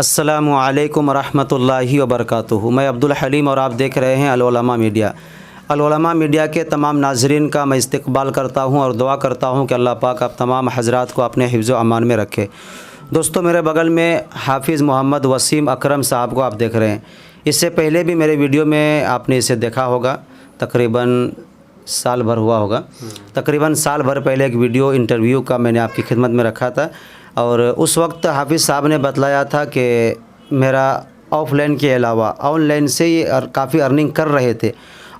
अस्सलामु अलैकुम रहमतुल्लाहि व बरकातुहू। मैं अब्दुल हलीम और आप देख रहे हैं अल उलमा मीडिया। अल उलमा मीडिया के तमाम नाजरीन का मैं इस्तकबाल करता हूं और दुआ करता हूं कि अल्लाह पाक आप तमाम हज़रात को अपने हिफ्ज़ व अमान में रखे। दोस्तों, मेरे बगल में हाफिज़ मोहम्मद वसीम अकरम साहब को आप देख रहे हैं। इससे पहले भी मेरे वीडियो में आपने इसे देखा होगा, तकरीबन साल भर हुआ होगा। तकरीबन साल भर पहले एक वीडियो इंटरव्यू का मैंने आपकी खिदमत में रखा था और उस वक्त हाफिज़ साहब ने बतलाया था कि मेरा ऑफ़लाइन के अलावा ऑनलाइन से ये काफ़ी अर्निंग कर रहे थे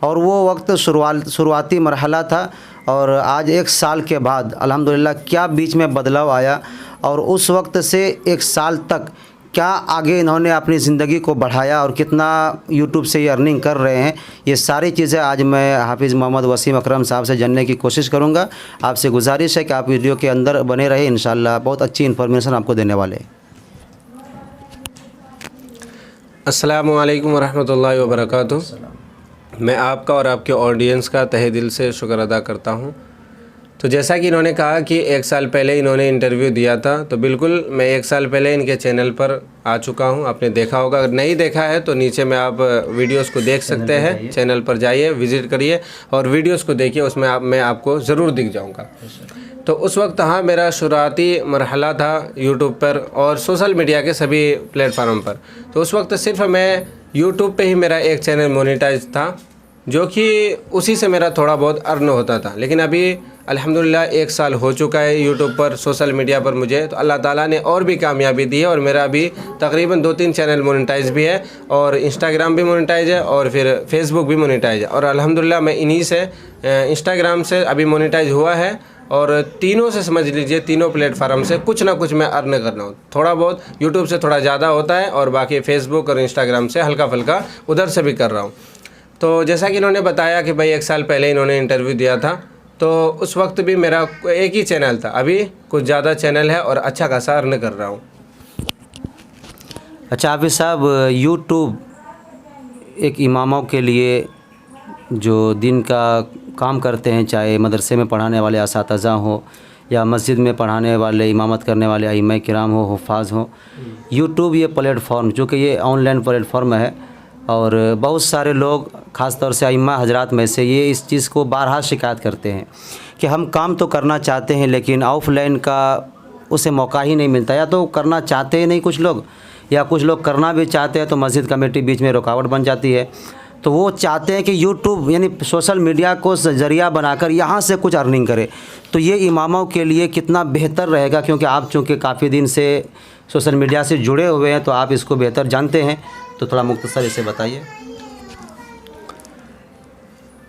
और वो वक्त शुरुआती मरहला था। और आज एक साल के बाद अल्हम्दुलिल्लाह क्या बीच में बदलाव आया और उस वक्त से एक साल तक क्या आगे इन्होंने अपनी ज़िंदगी को बढ़ाया और कितना यूट्यूब से ये अर्निंग कर रहे हैं, ये सारी चीज़ें आज मैं हाफिज़ मोहम्मद वसीम अकरम साहब से जानने की कोशिश करूँगा। आपसे गुजारिश है कि आप वीडियो के अंदर बने रहे, इंशाअल्लाह बहुत अच्छी इन्फॉर्मेशन आपको देने वाले हैं। अस्सलामु अलैकुम वरहमतुल्लाहि वबरकातुहू। मैं आपका और आपके ऑडियंस का तहे दिल से शुक्र अदा करता हूँ। तो जैसा कि इन्होंने कहा कि एक साल पहले इन्होंने इंटरव्यू दिया था, तो बिल्कुल मैं एक साल पहले इनके चैनल पर आ चुका हूं। आपने देखा होगा, अगर नहीं देखा है तो नीचे में आप वीडियोस को देख सकते हैं। चैनल पर जाइए, विज़िट करिए और वीडियोस को देखिए, उसमें मैं आपको ज़रूर दिख जाऊंगा। तो उस वक्त हाँ मेरा शुरुआती मरहला था यूट्यूब पर और सोशल मीडिया के सभी प्लेटफार्म पर। तो उस वक्त सिर्फ मैं यूट्यूब पे ही मेरा एक चैनल मोनेटाइज था, जो कि उसी से मेरा थोड़ा बहुत अर्न होता था। लेकिन अभी अल्हम्दुलिल्लाह एक साल हो चुका है यूट्यूब पर, सोशल मीडिया पर मुझे, तो अल्लाह ताला ने और भी कामयाबी दी है और मेरा अभी तकरीबन 2-3 चैनल मोनेटाइज भी है और इंस्टाग्राम भी मोनेटाइज है और फिर फेसबुक भी मोनेटाइज है। और अल्हम्दुलिल्लाह मैं इन्हीं से इंस्टाग्राम से अभी मोनेटाइज हुआ है और तीनों से समझ लीजिए, तीनों प्लेटफार्म से कुछ ना कुछ मैं अर्न कर रहा हूँ। थोड़ा बहुत यूट्यूब से थोड़ा ज़्यादा होता है और बाकी फ़ेसबुक और इंस्टाग्राम से हल्का फुल्का उधर से भी कर रहा हूँ। तो जैसा कि इन्होंने बताया कि भाई एक साल पहले इन्होंने इंटरव्यू दिया था, तो उस वक्त भी मेरा एक ही चैनल था, अभी कुछ ज़्यादा चैनल है और अच्छा खासा अर्न कर रहा हूँ। अच्छा हाफिज़ साहब, यूट्यूब एक इमामों के लिए जो दिन का काम करते हैं, चाहे मदरसे में पढ़ाने वाले असातिज़ा हो या मस्जिद में पढ़ाने वाले, इमामत करने वाले अइम्मा किराम हो, हुफ़ाज़ हो, यूट्यूब ये प्लेटफॉर्म चूँकि ये ऑनलाइन प्लेटफॉर्म है और बहुत सारे लोग ख़ास तौर से अइम्मा हजरात में से ये इस चीज़ को बारहा शिकायत करते हैं कि हम काम तो करना चाहते हैं लेकिन ऑफ़लाइन का उसे मौका ही नहीं मिलता, या तो करना चाहते ही नहीं कुछ लोग, या कुछ लोग करना भी चाहते हैं तो मस्जिद कमेटी बीच में रुकावट बन जाती है। तो वो चाहते हैं कि यूट्यूब यानी सोशल मीडिया को ज़रिया बनाकर यहाँ से कुछ अर्निंग करे। तो ये इमामों के लिए कितना बेहतर रहेगा, क्योंकि आप चूँकि काफ़ी दिन से सोशल मीडिया से जुड़े हुए हैं तो आप इसको बेहतर जानते हैं, तो थोड़ा मुख्तसर इसे बताइए।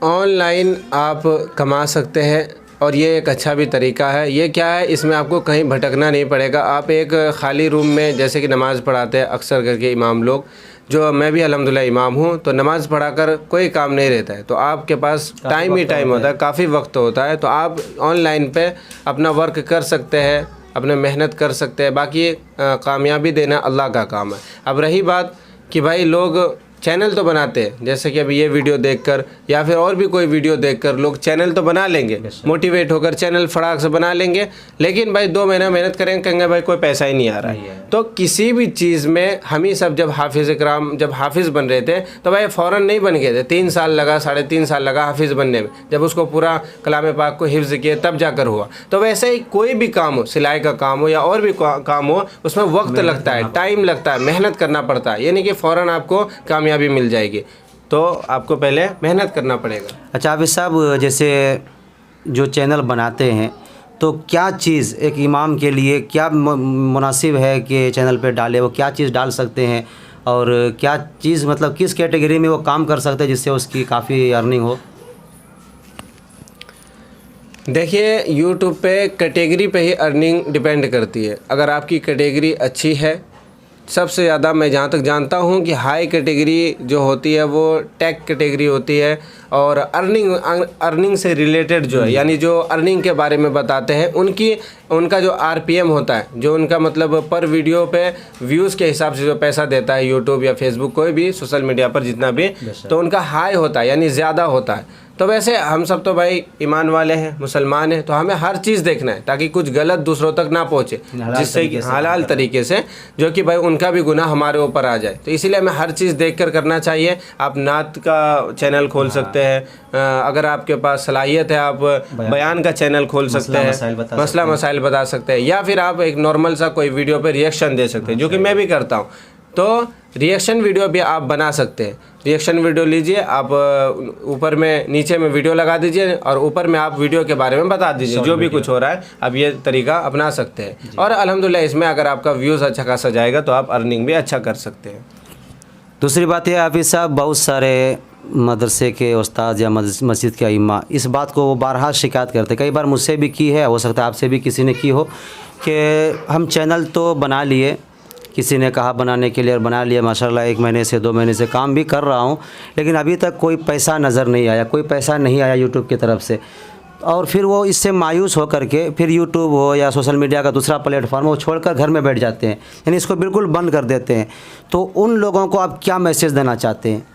ऑनलाइन आप कमा सकते हैं और ये एक अच्छा भी तरीका है। ये क्या है, इसमें आपको कहीं भटकना नहीं पड़ेगा। आप एक ख़ाली रूम में, जैसे कि नमाज़ पढ़ाते हैं अक्सर करके इमाम लोग, जो मैं भी अल्हम्दुलिल्लाह इमाम हूँ, तो नमाज़ पढ़ाकर कोई काम नहीं रहता है, तो आपके पास टाइम ही टाइम होता है, काफ़ी वक्त होता है। तो आप ऑनलाइन पे अपना वर्क कर सकते हैं, अपने मेहनत कर सकते हैं। बाकी कामयाबी देना अल्लाह का काम है। अब रही बात कि भाई लोग चैनल तो बनाते हैं, जैसे कि अभी ये वीडियो देखकर या फिर और भी कोई वीडियो देखकर लोग चैनल तो बना लेंगे, मोटिवेट होकर चैनल फटाक से बना लेंगे, लेकिन भाई 2 महीना मेहनत करेंगे, कहेंगे भाई कोई पैसा ही नहीं आ रहा है। तो किसी भी चीज़ में हम ही सब जब हाफिज़ इकराम जब हाफिज़ बन रहे थे तो भाई फ़ौरन नहीं बन गए थे, 3 साल लगा, 3.5 साल लगा हाफिज़ बनने में, जब उसको पूरा कलाम पाक को हिफ्ज़ किए तब जाकर हुआ। तो वैसे ही कोई भी काम हो, सिलाई का काम हो या और भी काम हो, उसमें वक्त लगता है, टाइम लगता है, मेहनत करना पड़ता है। यानी कि फ़ौरन आपको कामयाबी मिल जाएगी, तो आपको पहले मेहनत करना पड़ेगा। अच्छा हाफिज़ साहब, जैसे जो चैनल बनाते हैं तो क्या चीज़ एक इमाम के लिए क्या मुनासिब है कि चैनल पे डाले, वो क्या चीज़ डाल सकते हैं और क्या चीज़ मतलब किस कैटेगरी में वो काम कर सकते हैं जिससे उसकी काफ़ी अर्निंग हो? देखिए, यूट्यूब पे कैटेगरी पे ही अर्निंग डिपेंड करती है। अगर आपकी कैटेगरी अच्छी है, सबसे ज़्यादा मैं जहाँ तक जानता हूँ कि हाई कैटेगरी जो होती है वो टेक कैटेगरी होती है और अर्निंग से रिलेटेड जो है, यानी जो अर्निंग के बारे में बताते हैं, उनका जो आरपीएम होता है, जो उनका मतलब पर वीडियो पे व्यूज़ के हिसाब से जो पैसा देता है यूट्यूब या फेसबुक, कोई भी सोशल मीडिया पर जितना भी, तो उनका हाई होता है, यानी ज़्यादा होता है। तो वैसे हम सब तो भाई ईमान वाले हैं, मुसलमान हैं, तो हमें हर चीज़ देखना है ताकि कुछ गलत दूसरों तक ना पहुँचे, जिससे कि हलाल तरीके से, जो कि भाई उनका भी गुनाह हमारे ऊपर आ जाए। तो इसीलिए हमें हर चीज़ देख कर करना चाहिए। आप नात का चैनल खोल सकते हैं, अगर आपके पास सलाहियत है आप बयान का चैनल खोल सकते हैं, मसला मसाइल बता सकते हैं, या फिर आप एक नॉर्मल सा कोई वीडियो पे रिएक्शन दे सकते हैं, जो कि मैं भी करता हूँ। तो रिएक्शन वीडियो भी आप बना सकते हैं। रिएक्शन वीडियो लीजिए आप, ऊपर में नीचे में वीडियो लगा दीजिए और ऊपर में आप वीडियो के बारे में बता दीजिए जो भी कुछ हो रहा है। आप ये तरीका अपना सकते हैं और अल्हम्दुलिल्लाह इसमें अगर आपका व्यूज़ अच्छा खासा जाएगा तो आप अर्निंग भी अच्छा कर सकते हैं। दूसरी बात यह हाफिज़ साहब, बहुत सारे मदरसे के उस्ताद या मस्जिद के इमाम इस बात को वो बारहा शिकायत करते, कई बार मुझसे भी की है, हो सकता है आपसे भी किसी ने की हो, कि हम चैनल तो बना लिए, किसी ने कहा बनाने के लिए और बना लिया, माशाल्लाह 1 महीने से 2 महीने से काम भी कर रहा हूँ, लेकिन अभी तक कोई पैसा नज़र नहीं आया, कोई पैसा नहीं आया यूट्यूब की तरफ से। और फिर वो इससे मायूस हो करके फिर यूट्यूब हो या सोशल मीडिया का दूसरा प्लेटफॉर्म हो छोड़कर घर में बैठ जाते हैं, यानी इसको बिल्कुल बंद कर देते हैं। तो उन लोगों को आप क्या मैसेज देना चाहते हैं?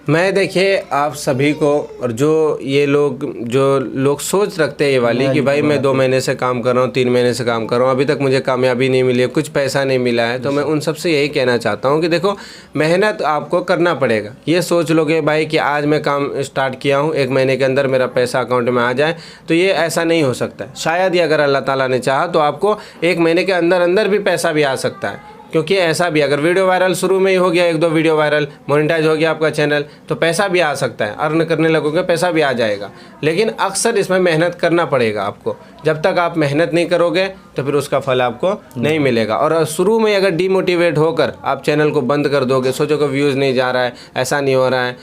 मैं देखिए आप सभी को, और जो लोग सोच रखते हैं ये वाली कि भाई मैं 2 महीने से काम कर रहा हूँ, 3 महीने से काम कर रहा हूँ, अभी तक मुझे कामयाबी नहीं मिली है, कुछ पैसा नहीं मिला है, तो मैं उन सबसे यही कहना चाहता हूँ कि देखो मेहनत आपको करना पड़ेगा। ये सोच लोगे भाई कि आज मैं काम स्टार्ट किया हूँ, 1 महीने के अंदर मेरा पैसा अकाउंट में आ जाए, तो ये ऐसा नहीं हो सकता है। शायद ही अगर अल्लाह ताला ने चाहा तो आपको 1 महीने के अंदर अंदर भी पैसा भी आ सकता है, क्योंकि ऐसा भी अगर वीडियो वायरल शुरू में ही हो गया, 1-2 वीडियो वायरल, मोनेटाइज हो गया आपका चैनल, तो पैसा भी आ सकता है, अर्न करने लगोगे पैसा भी आ जाएगा। लेकिन अक्सर इसमें मेहनत करना पड़ेगा आपको। जब तक आप मेहनत नहीं करोगे तो फिर उसका फल आपको नहीं मिलेगा। और शुरू में अगर डीमोटिवेट होकर आप चैनल को बंद कर दोगे, सोचोगे व्यूज़ नहीं जा रहा है, ऐसा नहीं हो रहा है,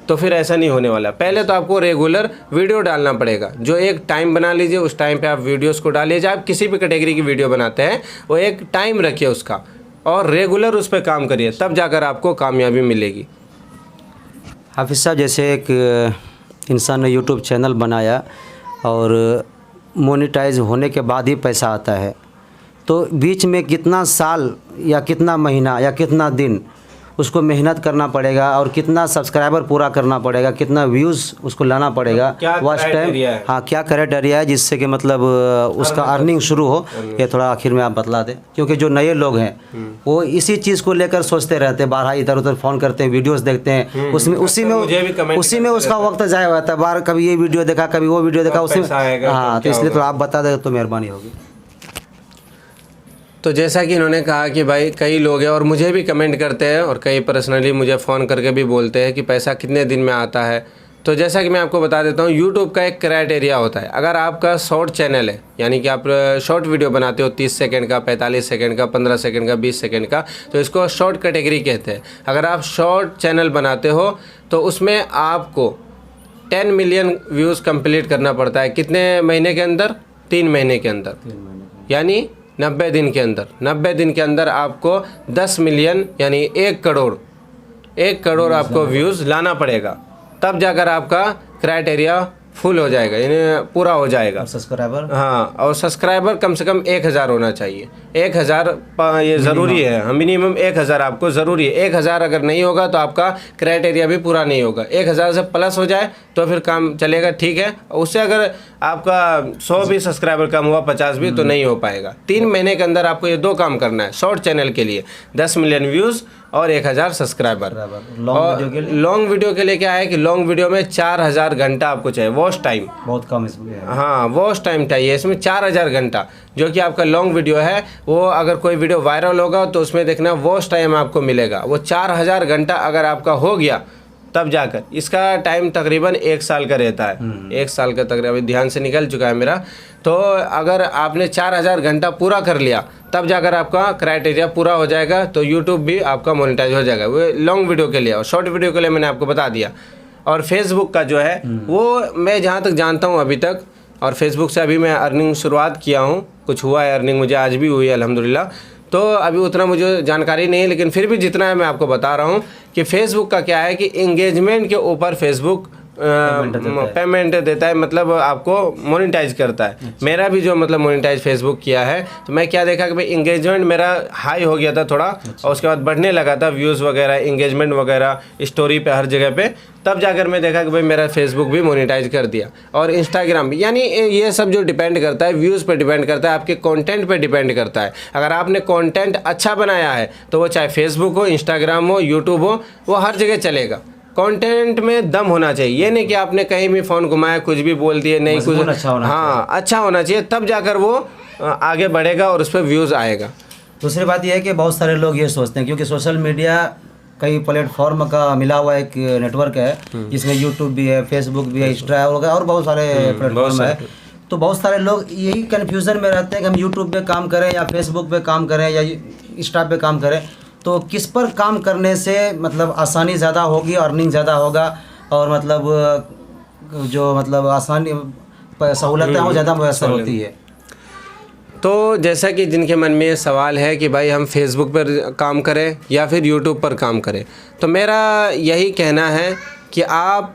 तो फिर ऐसा नहीं होने वाला। पहले तो आपको रेगुलर वीडियो डालना पड़ेगा, जो एक टाइम बना लीजिए, उस टाइम पे आप वीडियोस को डालिए। जब आप किसी भी कैटेगरी की वीडियो बनाते हैं वो एक टाइम रखिए उसका और रेगुलर उस पर काम करिए, तब जाकर आपको कामयाबी मिलेगी। हाफिज़ साहब, जैसे एक इंसान ने यूट्यूब चैनल बनाया और मोनेटाइज होने के बाद ही पैसा आता है, तो बीच में कितना साल या कितना महीना या कितना दिन उसको मेहनत करना पड़ेगा और कितना सब्सक्राइबर पूरा करना पड़ेगा, कितना व्यूज़ उसको लाना पड़ेगा, वॉच टाइम, हाँ क्या क्राइटेरिया है जिससे कि मतलब उसका अर्निंग शुरू हो, ये थोड़ा आखिर में आप बतला दें। क्योंकि जो नए लोग हैं वो इसी चीज़ को लेकर सोचते रहते हैं, बारहा इधर उधर फ़ोन करते हैं, वीडियोस देखते हैं, उसी में उसका वक्त ज़ाया होता है। बार कभी ये वीडियो देखा, कभी वो वीडियो देखा, उसमें हाँ, तो इसलिए तो आप बता दें तो मेहरबानी होगी। तो जैसा कि इन्होंने कहा कि भाई कई लोग हैं और मुझे भी कमेंट करते हैं और कई पर्सनली मुझे फ़ोन करके भी बोलते हैं कि पैसा कितने दिन में आता है। तो जैसा कि मैं आपको बता देता हूँ, यूट्यूब का एक क्राइटेरिया होता है। अगर आपका शॉर्ट चैनल है, यानी कि आप शॉर्ट वीडियो बनाते हो 30 सेकंड का, 45 सेकंड का, 15 सेकंड का, 20 सेकंड का, तो इसको शॉर्ट कैटेगरी कहते हैं। अगर आप शॉर्ट चैनल बनाते हो तो उसमें आपको 10 मिलियन व्यूज़ कंप्लीट करना पड़ता है। कितने महीने के अंदर? 3 महीने के अंदर, यानी 90 दिन के अंदर। 90 दिन के अंदर आपको 10 मिलियन यानी 1 करोड़ आपको व्यूज़ लाना पड़ेगा, तब जाकर आपका क्राइटेरिया फुल हो जाएगा, यानी पूरा हो जाएगा। सब्सक्राइबर, हाँ, और सब्सक्राइबर कम से कम 1000 होना चाहिए। 1000 ये ज़रूरी है, मिनिमम 1000 आपको ज़रूरी है। 1000 अगर नहीं होगा तो आपका क्राइटेरिया भी पूरा नहीं होगा। 1000 से प्लस हो जाए तो फिर काम चलेगा, ठीक है। उससे अगर आपका 100 भी सब्सक्राइबर कम हुआ, 50 भी, तो नहीं हो पाएगा। 3 महीने के अंदर आपको ये 2 काम करना है शॉर्ट चैनल के लिए, 10 मिलियन व्यूज़ और 1000 सब्सक्राइबर। लॉन्ग वीडियो के लिए क्या है कि लॉन्ग वीडियो में 4000 घंटा आपको चाहिए वॉच टाइम, बहुत कम इसमें। हाँ, वॉच टाइम चाहिए इसमें 4000 घंटा, जो कि आपका लॉन्ग वीडियो है। वो अगर कोई वीडियो वायरल होगा तो उसमें देखना वॉच टाइम आपको मिलेगा। वो 4000 घंटा अगर आपका हो गया तब जाकर, इसका टाइम तकरीबन 1 साल का रहता है। 1 साल का तकरीबन, ध्यान से निकल चुका है मेरा। तो अगर आपने 4000 घंटा पूरा कर लिया तब जाकर आपका क्राइटेरिया पूरा हो जाएगा, तो यूट्यूब भी आपका मोनेटाइज हो जाएगा। वो लॉन्ग वीडियो के लिए, और शॉर्ट वीडियो के लिए मैंने आपको बता दिया। और फेसबुक का जो है वो मैं जहाँ तक जानता हूँ अभी तक, और फेसबुक से अभी मैं अर्निंग शुरुआत किया हूँ, कुछ हुआ है अर्निंग, मुझे आज भी हुई है अल्हम्दुलिल्लाह। तो अभी उतना मुझे जानकारी नहीं है, लेकिन फिर भी जितना है मैं आपको बता रहा हूँ कि फ़ेसबुक का क्या है कि इंगेजमेंट के ऊपर फ़ेसबुक पेमेंट देता है, मतलब आपको मोनेटाइज करता है। मेरा भी जो मतलब मोनेटाइज फेसबुक किया है, तो मैं क्या देखा कि भाई इंगेजमेंट मेरा हाई हो गया था थोड़ा, और उसके बाद बढ़ने लगा था व्यूज़ वगैरह, इंगेजमेंट वगैरह, स्टोरी पे, हर जगह पे। तब जाकर मैं देखा कि भाई मेरा फेसबुक भी मोनेटाइज कर दिया, और इंस्टाग्राम भी। यानी ये सब जो डिपेंड करता है, व्यूज़ पे डिपेंड करता है, आपके कंटेंट पे डिपेंड करता है। अगर आपने कंटेंट अच्छा बनाया है तो वो चाहे फेसबुक हो, इंस्टाग्राम हो, यूट्यूब हो, वो हर जगह चलेगा। कंटेंट में दम होना चाहिए, ये नहीं कि आपने कहीं भी फ़ोन घुमाया, कुछ भी बोल दिए, नहीं कुछ, अच्छा होना हाँ अच्छा होना चाहिए, तब जाकर वो आगे बढ़ेगा और उस पर व्यूज़ आएगा। दूसरी बात यह है कि बहुत सारे लोग ये सोचते हैं, क्योंकि सोशल मीडिया कई प्लेटफॉर्म का मिला हुआ एक नेटवर्क है, जिसमें यूट्यूब भी है, फेसबुक भी है, इंस्टा वगैरह और बहुत सारे प्लेटफॉर्म है। तो बहुत सारे लोग यही कन्फ्यूज़न में रहते हैं कि हम यूट्यूब पे काम करें या फेसबुक पे काम करें या इंस्टा पे काम करें, तो किस पर काम करने से मतलब आसानी ज़्यादा होगी, अर्निंग ज़्यादा होगा, और मतलब जो मतलब आसानी सहूलतें वो ज़्यादा मैसर होती है। तो जैसा कि जिनके मन में ये सवाल है कि भाई हम फेसबुक पर काम करें या फिर यूट्यूब पर काम करें, तो मेरा यही कहना है कि आप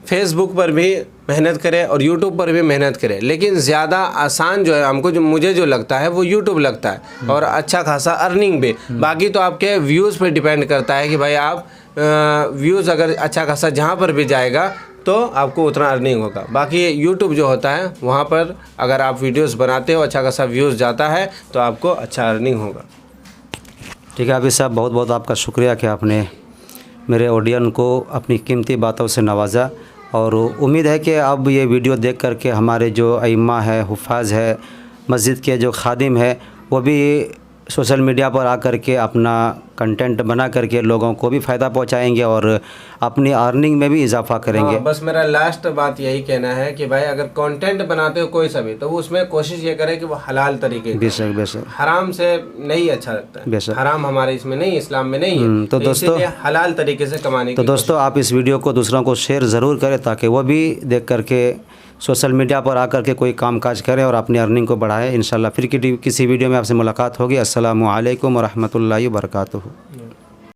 फेसबुक पर भी मेहनत करें और यूट्यूब पर भी मेहनत करें, लेकिन ज़्यादा आसान जो है हमको, जो मुझे जो लगता है वो यूट्यूब लगता है, और अच्छा खासा अर्निंग भी। बाकी तो आपके व्यूज़ पे डिपेंड करता है कि भाई आप व्यूज़ अगर अच्छा खासा जहाँ पर भी जाएगा तो आपको उतना अर्निंग होगा। बाकी यूट्यूब जो होता है वहाँ पर अगर आप वीडियोस बनाते हो, अच्छा खासा व्यूज़ जाता है, तो आपको अच्छा अर्निंग होगा। ठीक है हाफिज़ साहब, बहुत बहुत आपका शुक्रिया कि आपने मेरे ऑडियंस को अपनी कीमती बातों से नवाजा, और उम्मीद है कि अब ये वीडियो देख कर के हमारे जो अइम्मा है, हुफ़ाज़ है, मस्जिद के जो खादिम है, वो भी सोशल मीडिया पर आकर के अपना कंटेंट बना करके लोगों को भी फ़ायदा पहुंचाएंगे और अपनी अर्निंग में भी इजाफा करेंगे। हाँ, बस मेरा लास्ट बात यही कहना है कि भाई अगर कंटेंट बनाते हो कोई सा भी, तो उसमें कोशिश ये करें कि वो हलाल तरीके का, बेशक बेशक, हराम से नहीं अच्छा लगता है। बेशक, हराम हमारे इसमें नहीं, इस्लाम में नहीं है। तो दोस्तों हलाल तरीके से कमाने की। तो दोस्तों आप इस वीडियो को दूसरों को शेयर ज़रूर करें, ताकि वो भी देख करके सोशल मीडिया पर आकर के कोई काम काज करें और अपनी अर्निंग को बढ़ाएं। इंशाल्लाह फिर किसी वीडियो में आपसे मुलाकात होगी। अस्सलामु अलैकुम व रहमतुल्लाहि व बरकातुहू।